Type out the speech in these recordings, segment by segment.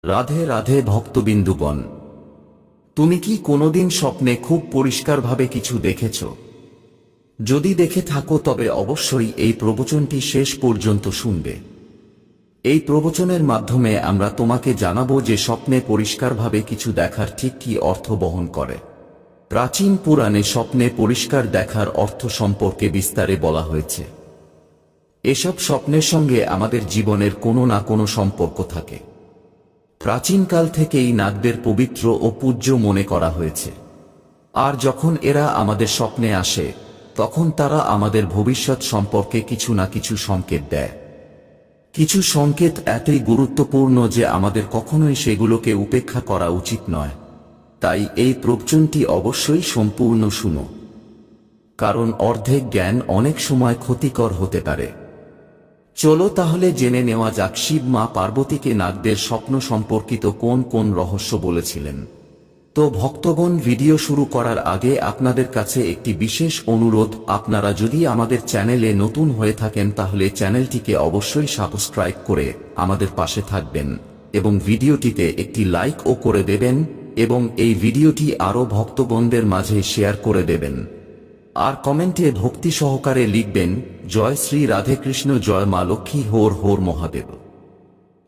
রাধে রাধে ভক্তবিন্দুগণ, তুমি কি কোনোদিন স্বপ্নে খুব পরিষ্কারভাবে কিছু দেখেছ? যদি দেখে থাকো তবে অবশ্যই এই প্রবচনটি শেষ পর্যন্ত শুনবে। এই প্রবচনের মাধ্যমে আমরা তোমাকে জানাবো যে স্বপ্নে পরিষ্কারভাবে কিছু দেখার ঠিক কী অর্থ বহন করে। প্রাচীন পুরাণে স্বপ্নে পরিষ্কার দেখার অর্থ সম্পর্কে বিস্তারে বলা হয়েছে। এসব স্বপ্নের সঙ্গে আমাদের জীবনের কোনো না কোনো সম্পর্ক থাকে। প্রাচীনকাল থেকেই নাগদের পবিত্র ও পূজ্য মনে করা হয়েছে, আর যখন এরা আমাদের স্বপ্নে আসে তখন তারা আমাদের ভবিষ্যৎ সম্পর্কে কিছু না কিছু সংকেত দেয়। কিছু সংকেত এতই গুরুত্বপূর্ণ যে আমাদের কখনোই সেগুলোকে উপেক্ষা করা উচিত নয়। তাই এই প্রবচনটি অবশ্যই সম্পূর্ণ শুনো, কারণ অর্ধেক জ্ঞান অনেক সময় ক্ষতিকর হতে পারে। চলো তাহলে জেনে নেওয়া যাক শিব মা পার্বতীকে নাগদের স্বপ্ন সম্পর্কিত কোন কোন রহস্য বলেছিলেন। তো ভক্তগণ, ভিডিও শুরু করার আগে আপনাদের কাছে একটি বিশেষ অনুরোধ, আপনারা যদি আমাদের চ্যানেলে নতুন হয়ে থাকেন তাহলে চ্যানেলটিকে অবশ্যই সাবস্ক্রাইব করে আমাদের পাশে থাকবেন এবং ভিডিওটিতে একটি লাইকও করে দেবেন এবং এই ভিডিওটি আরও ভক্তগণদের মাঝে শেয়ার করে দেবেন। আর কমেন্টে ভক্তি সহকারে লিখবেন, জয় শ্রী রাধে কৃষ্ণ, জয় মা লক্ষ্মী, হোর হোর মহাদেব।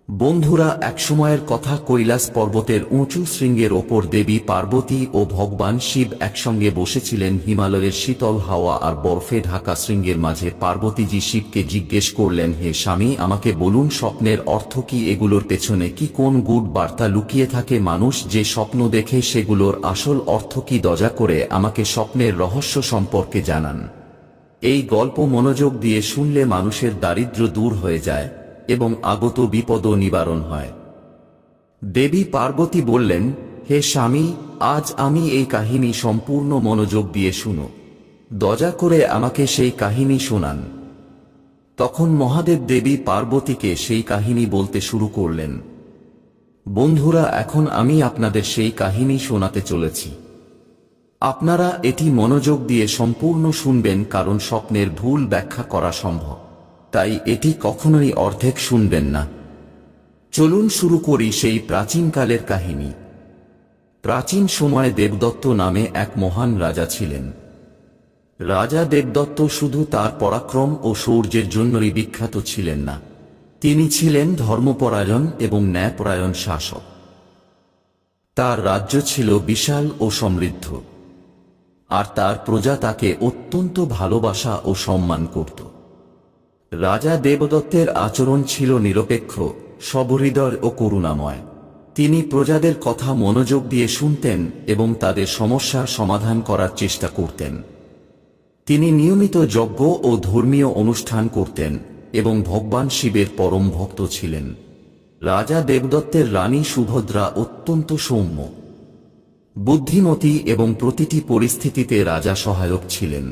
বন্ধুরা, একসময়ের কথা, কৈলাস পর্বতের উঁচু শৃঙ্গের ওপর দেবী পার্বতী ও ভগবান শিব একসঙ্গে বসেছিলেন। হিমালয়ের শীতল হাওয়া আর বরফে ঢাকা শৃঙ্গের মাঝে পার্বতীজি শিবকে জিজ্ঞেস করলেন, হে স্বামী, আমাকে বলুন স্বপ্নের অর্থ কি? এগুলোর পেছনে কি কোন গূঢ় বার্তা লুকিয়ে থাকে? মানুষ যে স্বপ্ন দেখে সেগুলোর আসল অর্থ কি? দয়া করে আমাকে স্বপ্নের রহস্য সম্পর্কে জানান। এই গল্প মনোযোগ দিয়ে শুনলে মানুষের দারিদ্র্য দূর হয়ে যায় এবং আগত বিপদও নিবারণ হয়। দেবী পার্বতী বললেন, হে স্বামী, আজ আমি এই কাহিনী সম্পূর্ণ মনোযোগ দিয়ে শুনো। দয়া করে আমাকে সেই কাহিনী শোনান। তখন মহাদেব দেবী পার্বতীকে সেই কাহিনী বলতে শুরু করলেন। বন্ধুরা, এখন আমি আপনাদের সেই কাহিনী শোনাতে চলেছি। আপনারা এটি মনোযোগ দিয়ে সম্পূর্ণ শুনবেন, কারণ স্বপ্নের ভুল ব্যাখ্যা করা সম্ভব, তাই এটি কখনোই অর্ধেক শুনবেন না। চলুন শুরু করি সেই প্রাচীনকালের কাহিনী। প্রাচীন সময়ে দেবদত্ত নামে এক মহান রাজা ছিলেন। রাজা দেবদত্ত শুধু তার পরাক্রম ও শৌর্যের জন্যই বিখ্যাত ছিলেন না, তিনি ছিলেন ধর্মপরায়ণ এবং ন্যায়পরায়ণ শাসক। তার রাজ্য ছিল বিশাল ও সমৃদ্ধ, আর তার প্রজা তাকে অত্যন্ত ভালোবাসা ও সম্মান করত। রাজা দেবদত্তের আচরণ ছিল নিরপেক্ষ, সহৃদয় ও করুণাময়। তিনি প্রজাদের কথা মনোযোগ দিয়ে শুনতেন এবং তাদের সমস্যার সমাধান করার চেষ্টা করতেন। তিনি নিয়মিত যজ্ঞ ও ধর্মীয় অনুষ্ঠান করতেন এবং ভগবান শিবের পরম ভক্ত ছিলেন। রাজা দেবদত্তের রানী সুভদ্রা অত্যন্ত সৌম্য, বুদ্ধিমতী এবং প্রতিটি পরিস্থিতিতে রাজা সহায়ক ছিলেন।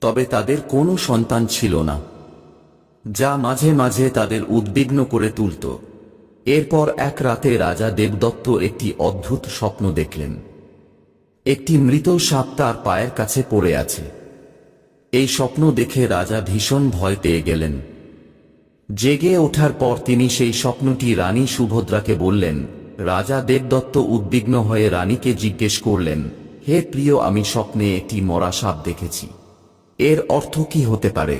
তবে তাদের কোনো সন্তান ছিল না, যা মাঝে মাঝে তাদের উদ্বিগ্ন করে তুলত। এরপর এক রাতে রাজা দেবদত্ত একটি অদ্ভুত স্বপ্ন দেখলেন। একটি মৃত সাপ তার পায়ের কাছে পড়ে আছে। এই স্বপ্ন দেখে রাজা ভীষণ ভয় পেয়ে গেলেন। জেগে ওঠার পর তিনি সেই স্বপ্নটি রানী সুভদ্রাকে বললেন। রাজা দেবদত্ত উদ্বিগ্ন হয়ে রানীকে জিজ্ঞেস করলেন, হে প্রিয়, আমি স্বপ্নে একটি মরা সাপ দেখেছি, এর অর্থ কি হতে পারে?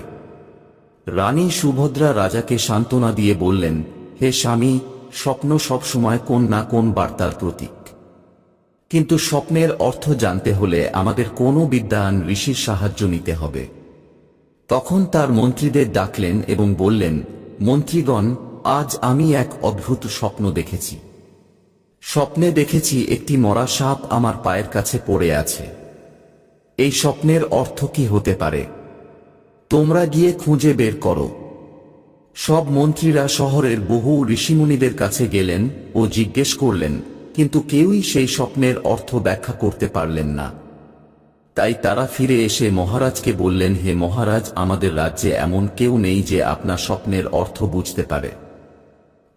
রানী সুভদ্রা রাজাকে সান্ত্বনা দিয়ে বললেন, হে স্বামী, স্বপ্ন সবসময় কোন না কোন বার্তার প্রতীক, কিন্তু স্বপ্নের অর্থ জানতে হলে আমাদের কোনো বিদ্বান ঋষির সাহায্য নিতে হবে। তখন তার মন্ত্রীদের ডাকলেন এবং বললেন, মন্ত্রীগণ, আজ আমি এক অদ্ভুত স্বপ্ন দেখেছি। স্বপ্নে দেখেছি একটি মরা সাপ আমার পায়ের কাছে পড়ে আছে। এই স্বপ্নের অর্থ কি হতে পারে? তোমরা গিয়ে খুঁজে বের করো। সব মন্ত্রীরা শহরের বহু ঋষিমুনিদের কাছে গেলেন ও জিজ্ঞেস করলেন, কিন্তু কেউই সেই স্বপ্নের অর্থ ব্যাখ্যা করতে পারলেন না। তাই তারা ফিরে এসে মহারাজকে বললেন, হে মহারাজ, আমাদের রাজ্যে এমন কেউ নেই যে আপনার স্বপ্নের অর্থ বুঝতে পারে।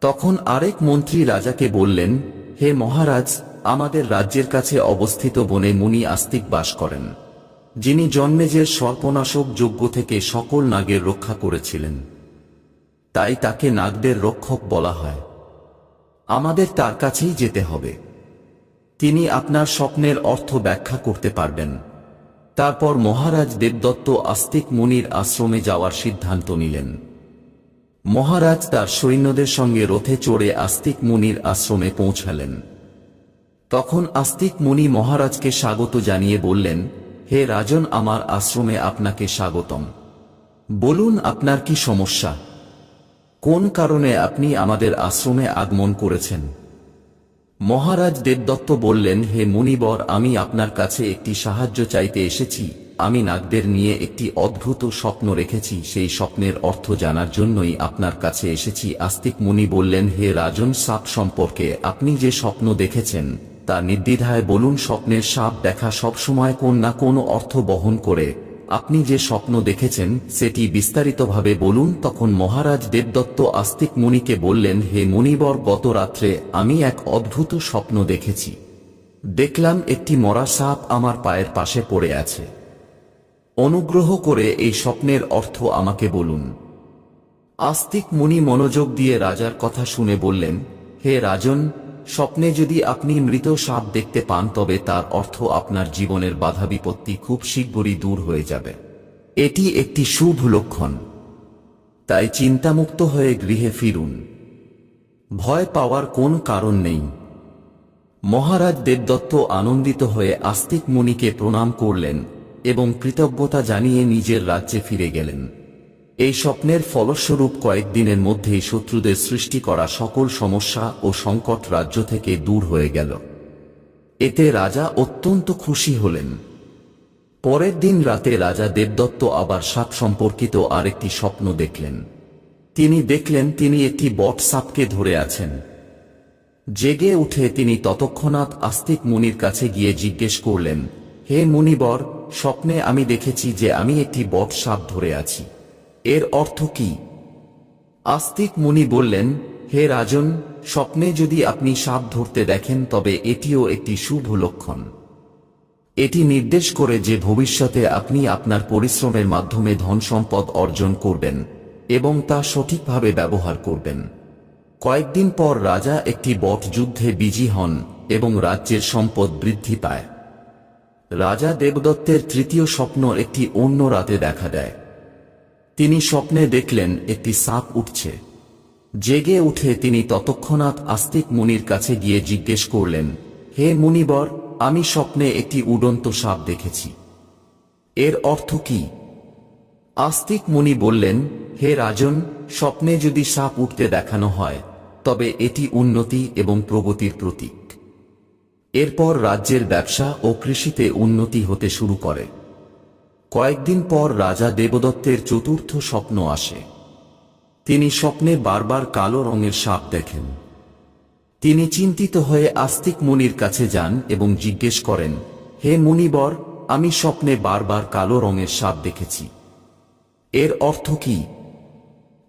তখন আরেক মন্ত্রী রাজাকে বললেন, হে মহারাজ, আমাদের রাজ্যের কাছে অবস্থিত বনে মুনি আস্তিক বাস করেন, যিনি জন্মেজয়ের সর্পনাশক যজ্ঞ থেকে সকল নাগের রক্ষা করেছিলেন। তাই তাকে নাগদের রক্ষক বলা হয়। আমাদের তার কাছেই যেতে হবে। তিনি আপনার স্বপ্নের অর্থ ব্যাখ্যা করতে পারবেন। তারপর মহারাজ দেবদত্ত আস্তিক মুনির আশ্রমে যাওয়ার সিদ্ধান্ত নিলেন। মহারাজ তার সৈন্যদের সঙ্গে রথে চড়ে আস্তিক মুনির আশ্রমে পৌঁছালেন। তখন আস্তিক মুনি মহারাজকে স্বাগত জানিয়ে বললেন, হে রাজন, আমার আশ্রমে আপনাকে স্বাগতম। বলুন আপনার কি সমস্যা? কোন কারণে আপনি আমাদের আশ্রমে আগমন করেছেন? মহারাজ দেবদত্ত বললেন, হে মুনিবর, আমি আপনার কাছে একটি সাহায্য চাইতে এসেছি। আমি নাগদের নিয়ে একটি অদ্ভুত স্বপ্ন রেখেছি, সেই স্বপ্নের অর্থ জানার জন্যই আপনার কাছে এসেছি। আস্তিক মুনি বললেন, হে রাজন, সাপ সম্পর্কে আপনি যে স্বপ্ন দেখেছেন তা নির্দ্বিধায় বলুন। স্বপ্নের সাপ দেখা সবসময় কোন না কোনো অর্থ বহন করে। আপনি যে স্বপ্ন দেখেছেন সেটি বিস্তারিতভাবে বলুন। তখন মহারাজ দেবদত্ত আস্তিক মুনিকে বললেন, হে মুনিবর, গত রাত্রে আমি এক অদ্ভুত স্বপ্ন দেখেছি। দেখলাম একটি মরা সাপ আমার পায়ের পাশে পড়ে আছে। অনুগ্রহ করে এই স্বপ্নের অর্থ আমাকে বলুন। আস্তিক মুনি মনোযোগ দিয়ে রাজার কথা শুনে বললেন, হে রাজন, স্বপ্নে যদি আপনি মৃত সাপ দেখতে পান তবে তার অর্থ আপনার জীবনের বাধা বিপত্তি খুব শীঘ্রই দূর হয়ে যাবে। এটি একটি শুভ লক্ষণ। তাই চিন্তামুক্ত হয়ে গৃহে ফিরুন। ভয় পাওয়ার কোন কারণ নেই। মহারাজ দেবদত্ত আনন্দিত হয়ে আস্তিক মুনিকে প্রণাম করলেন এবং কৃতজ্ঞতা জানিয়ে নিজের রাজ্যে ফিরে গেলেন। এই স্বপ্নের ফলস্বরূপ কয়েকদিনের মধ্যেই শত্রুদের সৃষ্টি করা সকল সমস্যা ও সংকট রাজ্য থেকে দূর হয়ে গেল। এতে রাজা অত্যন্ত খুশি হলেন। পরের দিন রাতে রাজা দেবদত্ত আবার সাপ সম্পর্কিত আরেকটি স্বপ্ন দেখলেন। তিনি দেখলেন তিনি একটি বট সাপকে ধরে আছেন। জেগে উঠে তিনি তৎক্ষণাৎ আস্তিক মুনির কাছে গিয়ে জিজ্ঞেস করলেন, হে মুনিবর, স্বপ্নে আমি দেখেছি যে আমি একটি বট সাপ ধরে আছি। এর অর্থ কি? আস্তিক মুনি বললেন, হে রাজন, স্বপ্নে যদি আপনি সাপ ধরতে দেখেন তবে এটিও একটি শুভ লক্ষণ। এটি নির্দেশ করে যে ভবিষ্যতে আপনি আপনার পরিশ্রমের মাধ্যমে ধন সম্পদ অর্জন করবেন এবং তা সঠিকভাবে ব্যবহার করবেন। কয়েকদিন পর রাজা একটি বট যুদ্ধে বিজয়ী হন এবং রাজ্যের সম্পদ বৃদ্ধি পায়। রাজা দেবদত্তের তৃতীয় স্বপ্ন একটি অন্য রাতে দেখা দেয়। তিনি স্বপ্নে দেখলেন একটি সাপ উঠছে। জেগে উঠে তিনি তৎক্ষণাৎ আস্তিক মুনির কাছে গিয়ে জিজ্ঞেস করলেন, হে মুনিবর, আমি স্বপ্নে একটি উড়ন্ত সাপ দেখেছি। এর অর্থ কি? আস্তিক মুনি বললেন, হে রাজন, স্বপ্নে যদি সাপ উঠতে দেখানো হয় তবে এটি উন্নতি এবং প্রগতির প্রতীক। এরপর রাজ্যের ব্যবসা ও কৃষিতে উন্নতি হতে শুরু করে। কয়েকদিন পর রাজা দেবদত্তের চতুর্থ স্বপ্ন আসে। তিনি স্বপ্নে বারবার কালো রঙের সাপ দেখেন। তিনি চিন্তিত হয়ে আস্তিক মুনির কাছে যান এবং জিজ্ঞেস করেন, হে মুনিবর, আমি স্বপ্নে বারবার কালো রঙের সাপ দেখেছি। এর অর্থ কি?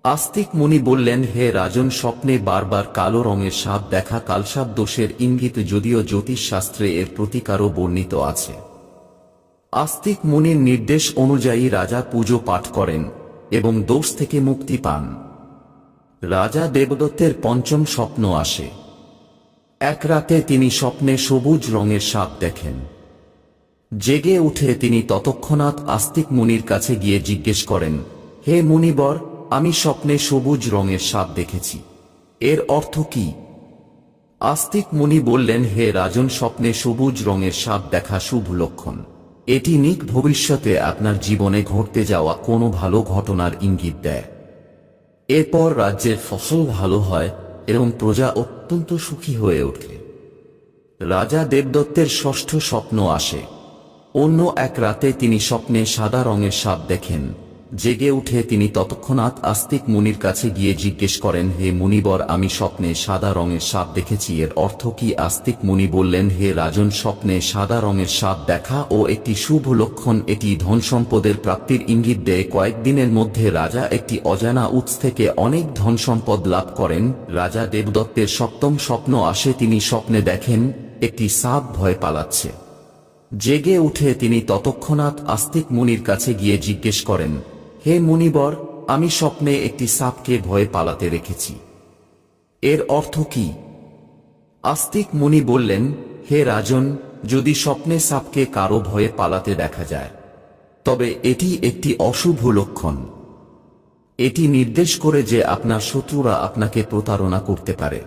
আস্তিক মুনি বললেন, হে রাজন, স্বপ্নে বারবার কালো রঙের সাপ দেখা কালসাপ দোষের ইঙ্গিত, যদিও জ্যোতিষ শাস্ত্রে এর প্রতিকারও বর্ণিত আছে। আস্তিক মুনির নির্দেশ অনুযায়ী রাজা পুজো পাঠ করেন এবং দোষ থেকে মুক্তি পান। রাজা দেবদত্তের পঞ্চম স্বপ্ন আসে। এক রাতে তিনি স্বপ্নে সবুজ রঙের সাপ দেখেন। জেগে উঠে তিনি তৎক্ষণাৎ আস্তিক মুনির কাছে গিয়ে জিজ্ঞেস করেন, হে মুনিবর, আমি স্বপ্নে সবুজ রঙের সাপ দেখেছি। এর অর্থ কি? আস্তিক মুনি বললেন, হে রাজন, স্বপ্নে সবুজ রঙের সাপ দেখা শুভ লক্ষণ। এটি নিক ভবিষ্যতে আপনার জীবনে ঘটতে যাওয়া কোনো ভালো ঘটনার ইঙ্গিত দেয়। এরপর রাজ্যের ফসল ভালো হয় এবং প্রজা অত্যন্ত সুখী হয়ে ওঠে। রাজা দেবদত্তের ষষ্ঠ স্বপ্ন আসে। অন্য এক রাতে তিনি স্বপ্নে সাদা রঙের সাপ দেখেন। জেগে উঠে তিনি তৎক্ষণাৎ আস্তিক মুনির কাছে গিয়ে জিজ্ঞেস করেন, হে মুনিবর, আমি স্বপ্নে সাদা রঙের সাপ দেখেছি। এর অর্থ কি? আস্তিক মুনি বললেন, হে রাজন, স্বপ্নে সাদা রঙের সাপ দেখা ও একটি শুভ লক্ষণ। এটি ধন সম্পদের প্রাপ্তির ইঙ্গিত দেয়। কয়েকদিনের মধ্যে রাজা একটি অজানা উৎস থেকে অনেক ধন সম্পদ লাভ করেন। রাজা দেবদত্তের সপ্তম স্বপ্ন আসে। তিনি স্বপ্নে দেখেন একটি সাপ ভয় পালাচ্ছে। জেগে উঠে তিনি তৎক্ষণাৎ আস্তিক মুনির কাছে গিয়ে জিজ্ঞেস করেন, হে মুনিবর, আমি স্বপ্নে একটি সাপকে ভয়ে পালাতে রেখেছি। এর অর্থ কি? আস্তিক মুনি বললেন, হে রাজন, যদি স্বপ্নে সাপকে কারো ভয়ে পালাতে দেখা যায় তবে এটি একটি অশুভ লক্ষণ। এটি নির্দেশ করে যে আপনার শত্রুরা আপনাকে প্রতারণা করতে পারে।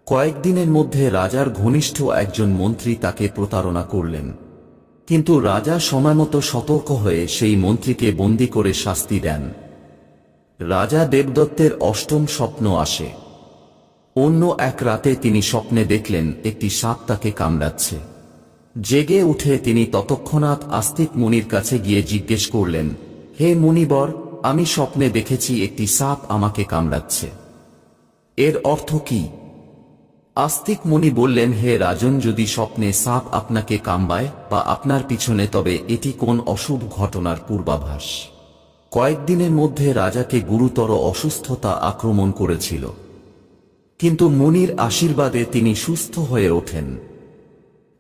কয়েকদিনের মধ্যে রাজার ঘনিষ্ঠ একজন মন্ত্রী তাকে প্রতারণা করলেন, কিন্তু রাজা সময়মতো সতর্ক হয়ে সেই মন্ত্রীকে বন্দী করে শাস্তি দেন। রাজা দেবদত্তের অষ্টম স্বপ্ন আসে। অন্য এক রাতে তিনি স্বপ্নে দেখলেন একটি সাপ তাকে কামড়াচ্ছে। জেগে উঠে তিনি তৎক্ষণাৎ আস্তিক মুনির কাছে গিয়ে জিজ্ঞেস করলেন, হে মুনিবর, আমি স্বপ্নে দেখেছি একটি সাপ আমাকে কামড়াচ্ছে, এর অর্থ কি? আস্তিক মুনি বললেন, হে রাজন, যদি স্বপ্নে সাপ আপনাকে কামড়ায় বা আপনার পিছনে তবে এটি কোন অশুভ ঘটনার পূর্বাভাস। কয়েকদিনের মধ্যে রাজাকে গুরুতর অসুস্থতা আক্রমণ করেছিল, কিন্তু মুনির আশীর্বাদে তিনি সুস্থ হয়ে ওঠেন।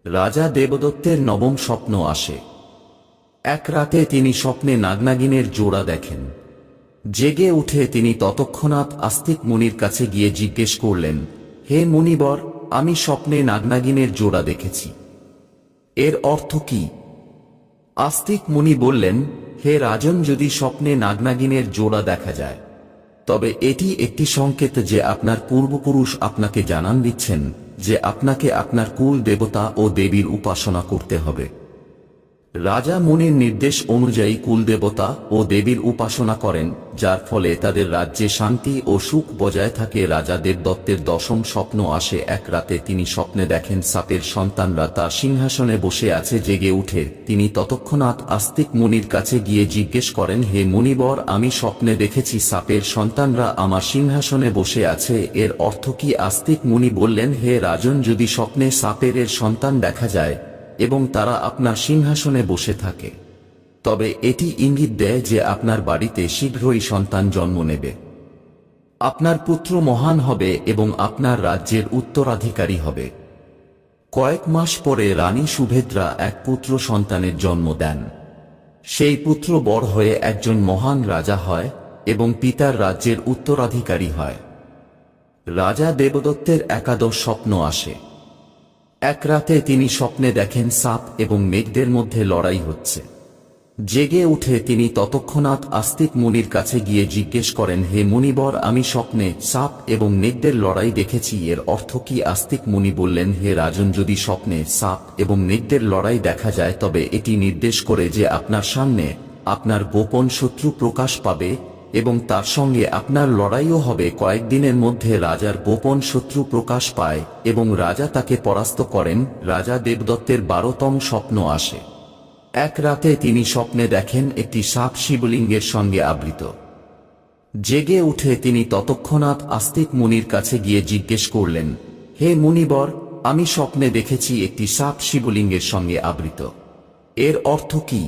রাজা দেবদত্তের নবম স্বপ্ন আসে। এক রাতে তিনি স্বপ্নে নাগনাগিনের জোড়া দেখেন। জেগে উঠে তিনি তৎক্ষণাৎ আস্তিক মুনির কাছে গিয়ে জিজ্ঞেস করলেন, হে মুনিবর, আমি স্বপ্নে নাগনাগিনের জোড়া দেখেছি, এর অর্থ কি? আস্তিক মুনি বললেন, হে রাজন, যদি স্বপ্নে নাগনাগিনের জোড়া দেখা যায় তবে এটি একটি সংকেত যে আপনার পূর্বপুরুষ আপনাকে জানান দিচ্ছেন যে আপনাকে আপনার কুল দেবতা ও দেবীর উপাসনা করতে হবে। রাজা মুনির নির্দেশ অনুযায়ী কুলদেবতা ও দেবীর উপাসনা করেন, যার ফলে তাদের রাজ্যে শান্তি ও সুখ বজায় থাকে। রাজা দেবদত্তের দশম স্বপ্ন আসে। এক রাতে তিনি স্বপ্নে দেখেন সাপের সন্তানরা তার সিংহাসনে বসে আছে। জেগে উঠে তিনি তৎক্ষণাৎ আস্তিক মুনির কাছে গিয়ে জিজ্ঞেস করেন, হে মুনিবর, আমি স্বপ্নে দেখেছি সাপের সন্তানরা আমার সিংহাসনে বসে আছে, এর অর্থ কি? আস্তিক মুনি বললেন, হে রাজন, যদি স্বপ্নে সাপের সন্তান দেখা যায় এবং তারা আপনার সিংহাসনে বসে থাকে তবে এটি ইঙ্গিত দেয় যে আপনার বাড়িতে শীঘ্রই সন্তান জন্ম নেবে। আপনার পুত্র মহান হবে এবং আপনার রাজ্যের উত্তরাধিকারী হবে। কয়েক মাস পরে রানী সুভদ্রা এক পুত্র সন্তানের জন্ম দেন। সেই পুত্র বড় হয়ে একজন মহান রাজা হয় এবং পিতার রাজ্যের উত্তরাধিকারী হয়। রাজা দেবদত্তের একাদশ স্বপ্ন আসে। এক রাতে তিনি স্বপ্নে দেখেন সাপ এবং মেঘদের মধ্যে লড়াই হচ্ছে। জেগে উঠে তিনি তৎক্ষণাৎ আস্তিক মুনির কাছে গিয়ে জিজ্ঞেস করেন, হে মুনিবর, আমি স্বপ্নে সাপ এবং মেঘদের লড়াই দেখেছি, এর অর্থ কি? আস্তিক মুনি বললেন, হে রাজন, যদি স্বপ্নে সাপ এবং মেঘদের লড়াই দেখা যায় তবে এটি নির্দেশ করে যে আপনার সামনে আপনার গোপন শত্রু প্রকাশ পাবে এবং তার সঙ্গে আপনার লড়াইও হবে। কয়েকদিনের মধ্যে রাজার গোপন শত্রু প্রকাশ পায় এবং রাজা তাকে পরাস্ত করেন। রাজা দেবদত্তের 12তম স্বপ্ন আসে। এক রাতে তিনি স্বপ্নে দেখেন একটি সাপ শিবলিঙ্গের সঙ্গে আবৃত। জেগে উঠে তিনি তৎক্ষণাৎ আস্তিক মুনির কাছে গিয়ে জিজ্ঞেস করলেন, হে মুনিবর, আমি স্বপ্নে দেখেছি একটি সাপ শিবলিঙ্গের সঙ্গে আবৃত, এর অর্থ কি?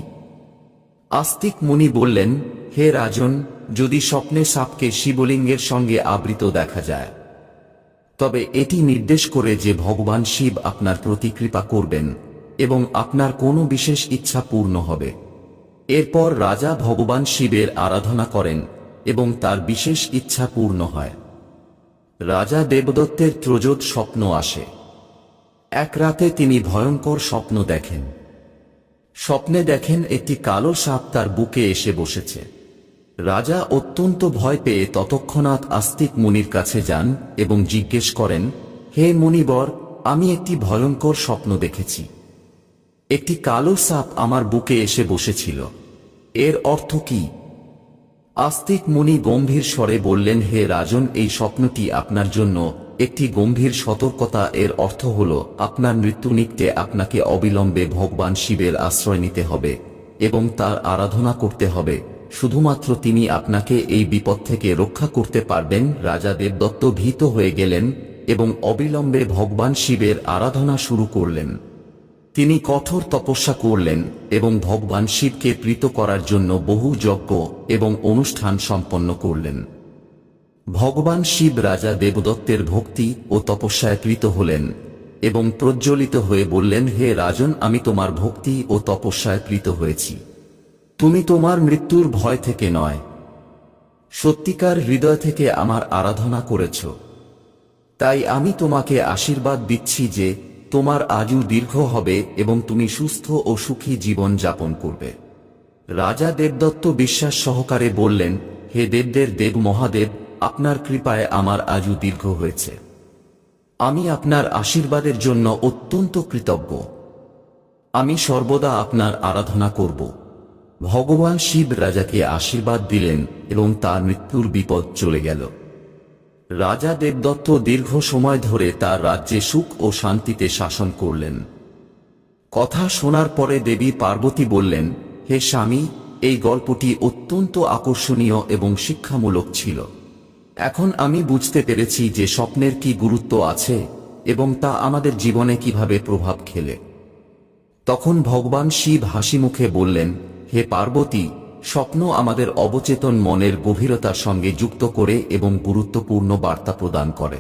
আস্তিক মুনি বললেন, হে রাজন, যদি স্বপ্নে সাপকে শিবলিঙ্গের সঙ্গে আবৃত দেখা যায় তবে এটি নির্দেশ করে যে ভগবান শিব আপনার প্রতি কৃপা করবেন এবং আপনার কোনো বিশেষ ইচ্ছা পূর্ণ হবে। এরপর রাজা ভগবান শিবের আরাধনা করেন এবং তার বিশেষ ইচ্ছা পূর্ণ হয়। রাজা দেবদত্তের ত্রয়োদশ স্বপ্ন আসে। এক রাতে তিনি ভয়ঙ্কর স্বপ্ন দেখেন। স্বপ্নে দেখেন একটি কালো সাপ তার বুকে এসে বসেছে। রাজা অত্যন্ত ভয় পেয়ে তৎক্ষণাৎ আস্তিক মুনির কাছে যান এবং জিজ্ঞেস করেন, হে মুনিবর, আমি একটি ভয়ঙ্কর স্বপ্ন দেখেছি। একটি কালো সাপ আমার বুকে এসে বসেছিল, এর অর্থ কি? আস্তিক মুনি গম্ভীর স্বরে বললেন, হে রাজন, এই স্বপ্নটি আপনার জন্য একটি গম্ভীর সতর্কতা। এর অর্থ হল আপনার মৃত্যু নিকটে আপনাকে অবিলম্বে ভগবান শিবের আশ্রয় নিতে হবে এবং তার আরাধনা করতে হবে। শুধুমাত্র তিনি আপনাকে এই বিপদ থেকে রক্ষা করতে পারবেন। রাজা দেবদত্ত ভীত হয়ে গেলেন এবং অবিলম্বে ভগবান শিবের আরাধনা শুরু করলেন। তিনি কঠোর তপস্যা করলেন এবং ভগবান শিবকে প্রীত করার জন্য বহু যজ্ঞ এবং অনুষ্ঠান সম্পন্ন করলেন। ভগবান শিব রাজা দেবদত্তের ভক্তি ও তপস্যায় প্রীত হলেন এবং প্রজ্বলিত হয়ে বললেন, হে রাজন, আমি তোমার ভক্তি ও তপস্যায় প্রীত হয়েছি। তুমি তোমার মৃত্যুর ভয় থেকে নয়, সত্যিকার হৃদয় থেকে আমার আরাধনা করেছ। তাই আমি তোমাকে আশীর্বাদ দিচ্ছি যে তোমার আয়ু দীর্ঘ হবে এবং তুমি সুস্থ ও সুখী জীবন যাপন করবে। রাজা দেবদত্ত বিশ্বাস সহকারে বললেন, হে দেবদের দেব মহাদেব, আপনার কৃপায় আমার আয়ু দীর্ঘ হয়েছে। আমি আপনার আশীর্বাদের জন্য অত্যন্ত কৃতজ্ঞ। আমি সর্বদা আপনার আরাধনা করব। ভগবান শিব রাজাকে আশীর্বাদ দিলেন এবং তার মৃত্যুর বিপদ চলে গেল। রাজা দেবদত্ত দীর্ঘ সময় ধরে তার রাজ্যে সুখ ও শান্তিতে শাসন করলেন। কথা শোনার পরে দেবী পার্বতী বললেন, হে স্বামী, এই গল্পটি অত্যন্ত আকর্ষণীয় এবং শিক্ষামূলক ছিল। এখন আমি বুঝতে পেরেছি যে স্বপ্নের কি গুরুত্ব আছে এবং তা আমাদের জীবনে কিভাবে প্রভাব খেলে। তখন ভগবান শিব হাসিমুখে বললেন, হে পার্বতী, স্বপ্ন আমাদের অবচেতন মনের গভীরতার সঙ্গে যুক্ত করে এবং গুরুত্বপূর্ণ বার্তা প্রদান করে।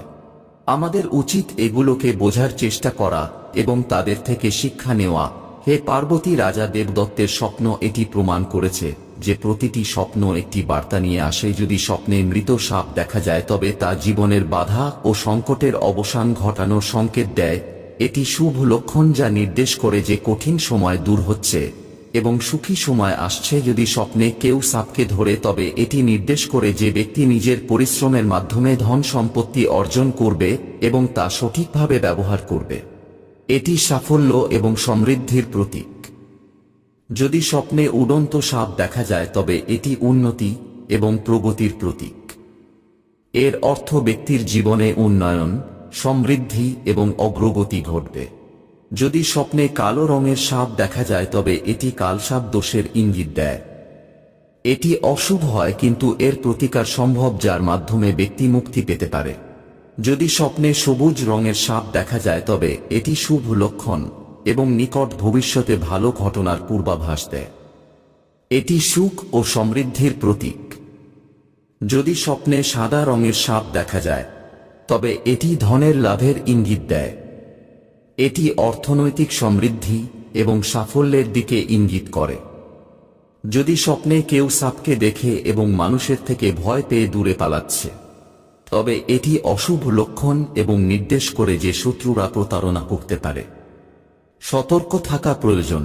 আমাদের উচিত এগুলোকে বোঝার চেষ্টা করা এবং তাদের থেকে শিক্ষা নেওয়া। হে পার্বতী, রাজা দেবদত্তের স্বপ্ন এটি প্রমাণ করেছে যে প্রতিটি স্বপ্ন একটি বার্তা নিয়ে আসে। যদি স্বপ্নে মৃত সাপ দেখা যায় তবে তা জীবনের বাধা ও সংকটের অবসান ঘটানোর সংকেত দেয়। এটি শুভ লক্ষণ যা নির্দেশ করে যে কঠিন সময় দূর হচ্ছে এবং সুখী সময় আসছে। যদি স্বপ্নে কেউ সাপকে ধরে তবে এটি নির্দেশ করে যে ব্যক্তি নিজের পরিশ্রমের মাধ্যমে ধন সম্পত্তি অর্জন করবে এবং তা সঠিকভাবে ব্যবহার করবে। এটি সাফল্য এবং সমৃদ্ধির প্রতীক। যদি স্বপ্নে উড়ন্ত সাপ দেখা যায় তবে এটি উন্নতি এবং প্রগতির প্রতীক। এর অর্থ ব্যক্তির জীবনে উন্নয়ন, সমৃদ্ধি এবং অগ্রগতি ঘটবে। যদি স্বপ্নে কালো রঙের সাপ দেখা যায় তবে এটি কালসাপ দোষের ইঙ্গিত দেয়। এটি অশুভ হয় কিন্তু এর প্রতিকার সম্ভব, যার মাধ্যমে ব্যক্তি মুক্তি পেতে পারে। যদি স্বপ্নে সবুজ রঙের সাপ দেখা যায় তবে এটি শুভ লক্ষণ এবং নিকট ভবিষ্যতে ভালো ঘটনার পূর্বাভাস দেয়। এটি সুখ ও সমৃদ্ধির প্রতীক। যদি স্বপ্নে সাদা রঙের সাপ দেখা যায় তবে এটি ধনের লাভের ইঙ্গিত দেয়। এটি অর্থনৈতিক সমৃদ্ধি এবং সাফল্যের দিকে ইঙ্গিত করে। যদি স্বপ্নে কেউ সাপকে দেখে এবং মানুষের থেকে ভয় পেয়ে দূরে পালাচ্ছে তবে এটি অশুভ লক্ষণ এবং নির্দেশ করে যে শত্রুরা প্রতারণা করতে পারে। সতর্ক থাকা প্রয়োজন।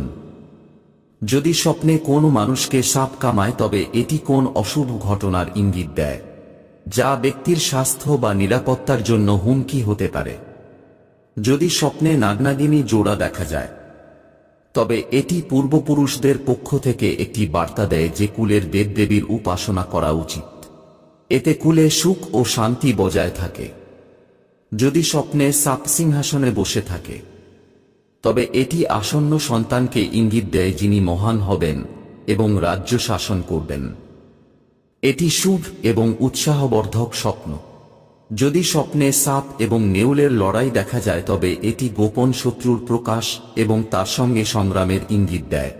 যদি স্বপ্নে কোনো মানুষকে সাপ কামায় তবে এটি কোন অশুভ ঘটনার ইঙ্গিত দেয়, যা ব্যক্তির স্বাস্থ্য বা নিরাপত্তার জন্য হুমকি হতে পারে। যদি স্বপ্নে নাগনাগিনী জোড়া দেখা যায় তবে এটি পূর্বপুরুষদের পক্ষ থেকে একটি বার্তা দেয় যে কুলের দেবদেবীর উপাসনা করা উচিত। এতে কুলে সুখ ও শান্তি বজায় থাকে। যদি স্বপ্নে সাপ সিংহাসনে বসে থাকে তবে এটি আসন্ন সন্তানকে ইঙ্গিত দেয় যিনি মহান হবেন এবং রাজ্য শাসন করবেন। এটি শুভ এবং উৎসাহবর্ধক স্বপ্ন। যদি স্বপ্নে সাপ এবং নেউলের লড়াই দেখা যায় তবে এটি গোপন শত্রুর প্রকাশ এবং তার সঙ্গে সংগ্রামের ইঙ্গিত দেয়।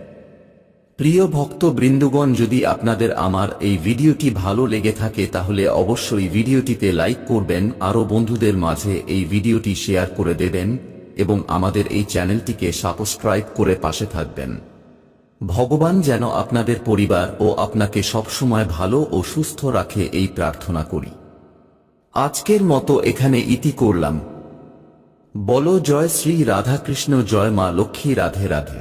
প্রিয় ভক্ত বৃন্দগণ, যদি আপনাদের আমার এই ভিডিওটি ভালো লেগে থাকে তাহলে অবশ্যই ভিডিওটিতে লাইক করবেন, আরও বন্ধুদের মাঝে এই ভিডিওটি শেয়ার করে দেবেন এবং আমাদের এই চ্যানেলটিকে সাবস্ক্রাইব করে পাশে থাকবেন। ভগবান যেন আপনাদের পরিবার ও আপনাকে সবসময় ভালো ও সুস্থ রাখে এই প্রার্থনা করি। আজকের মতো এখানে ইতি করলাম। বলো জয় শ্রী রাধাকৃষ্ণ, জয় মা লক্ষ্মী, রাধে রাধে।